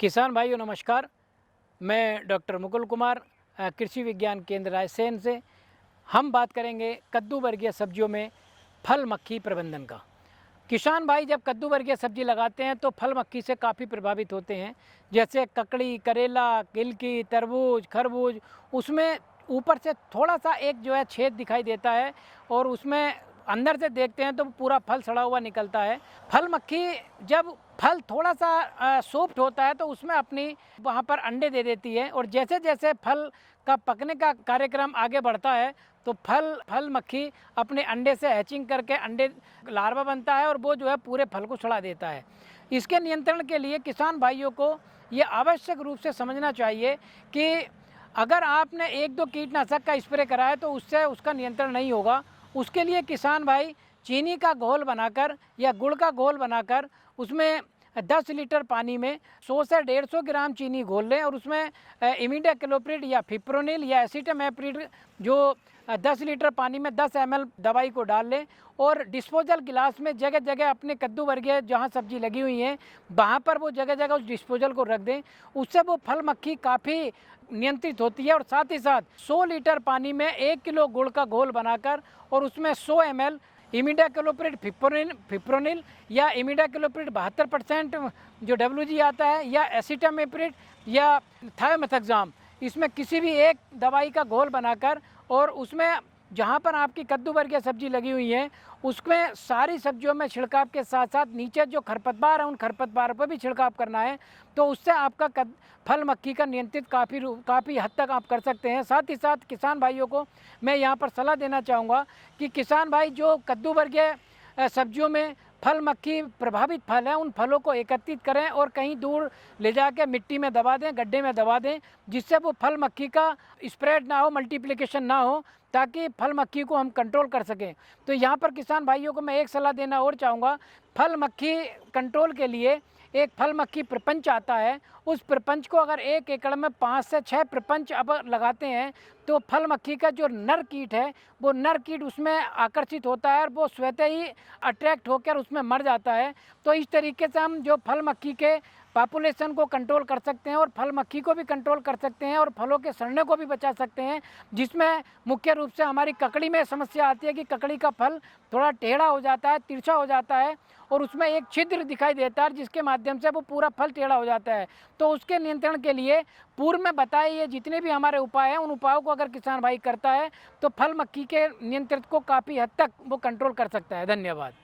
किसान भाइयों नमस्कार। मैं डॉक्टर मुकुल कुमार, कृषि विज्ञान केंद्र रायसेन से। हम बात करेंगे कद्दू वर्गीय सब्जियों में फल मक्खी प्रबंधन का। किसान भाई जब कद्दू वर्गीय सब्जी लगाते हैं तो फल मक्खी से काफ़ी प्रभावित होते हैं। जैसे ककड़ी, करेला, गिलकी, तरबूज, खरबूज, उसमें ऊपर से थोड़ा सा एक जो है छेद दिखाई देता है और उसमें अंदर से देखते हैं तो पूरा फल सड़ा हुआ निकलता है। फल मक्खी जब फल थोड़ा सा सॉफ्ट होता है तो उसमें अपनी वहाँ पर अंडे दे देती है और जैसे जैसे फल का पकने का कार्यक्रम आगे बढ़ता है तो फल मक्खी अपने अंडे से हैचिंग करके अंडे लार्वा बनता है और वो जो है पूरे फल को सड़ा देता है। इसके नियंत्रण के लिए किसान भाइयों को ये आवश्यक रूप से समझना चाहिए कि अगर आपने एक दो कीटनाशक का स्प्रे करा है तो उससे उसका नियंत्रण नहीं होगा। उसके लिए किसान भाई चीनी का घोल बनाकर या गुड़ का घोल बनाकर उसमें 10 लीटर पानी में 100 से 150 ग्राम चीनी घोल लें और उसमें इमिडाक्लोप्रिड या फिप्रोनिल या एसिटामिप्रिड जो 10 लीटर पानी में 10 ml दवाई को डाल लें और डिस्पोजल गिलास में जगह जगह अपने कद्दू वर्गीय जहाँ सब्जी लगी हुई हैं वहाँ पर वो जगह जगह उस डिस्पोजल को रख दें। उससे वो फल मक्खी काफ़ी नियंत्रित होती है। और साथ ही साथ 100 लीटर पानी में 1 किलो गुड़ का घोल बनाकर और उसमें 100 ml इमिडाक्लोप्रिड फिप्रोनिल या इमिडाक्लोप्रिड 72% जो WG आता है या एसिटामिप्रिड या थायोमेथाक्साम, इसमें किसी भी एक दवाई का घोल बनाकर और उसमें जहाँ पर आपकी कद्दू वर्गीय सब्जी लगी हुई है उसमें सारी सब्जियों में छिड़काव के साथ साथ नीचे जो खरपतवार है उन खरपतवारों पर भी छिड़काव करना है। तो उससे आपका फल मक्खी का नियंत्रित काफ़ी हद तक आप कर सकते हैं। साथ ही साथ किसान भाइयों को मैं यहाँ पर सलाह देना चाहूँगा कि किसान भाई जो कद्दू वर्गीय सब्जियों में फल मक्खी प्रभावित फल हैं उन फलों को एकत्रित करें और कहीं दूर ले जाके मिट्टी में दबा दें, गड्ढे में दबा दें, जिससे वो फल मक्खी का स्प्रेड ना हो, मल्टीप्लिकेशन ना हो, ताकि फल मक्खी को हम कंट्रोल कर सकें। तो यहाँ पर किसान भाइयों को मैं एक सलाह देना और चाहूँगा, फल मक्खी कंट्रोल के लिए एक फल मक्खी प्रपंच आता है। उस प्रपंच को अगर 1 एकड़ में 5 से 6 प्रपंच अब लगाते हैं तो फल मक्खी का जो नर कीट है वो नर कीट उसमें आकर्षित होता है और वो स्वतः ही अट्रैक्ट होकर उसमें मर जाता है। तो इस तरीके से हम जो फल मक्खी के पॉपुलेशन को कंट्रोल कर सकते हैं और फल मक्खी को भी कंट्रोल कर सकते हैं और फलों के सड़ने को भी बचा सकते हैं। जिसमें मुख्य रूप से हमारी ककड़ी में समस्या आती है कि ककड़ी का फल थोड़ा टेढ़ा हो जाता है, तिरछा हो जाता है और उसमें एक छिद्र दिखाई देता है जिसके माध्यम से वो पूरा फल टेढ़ा हो जाता है। तो उसके नियंत्रण के लिए पूर्व में बताए ये जितने भी हमारे उपाय हैं उन उपायों को अगर किसान भाई करता है तो फल मक्खी के नियंत्रित को काफ़ी हद तक वो कंट्रोल कर सकता है। धन्यवाद।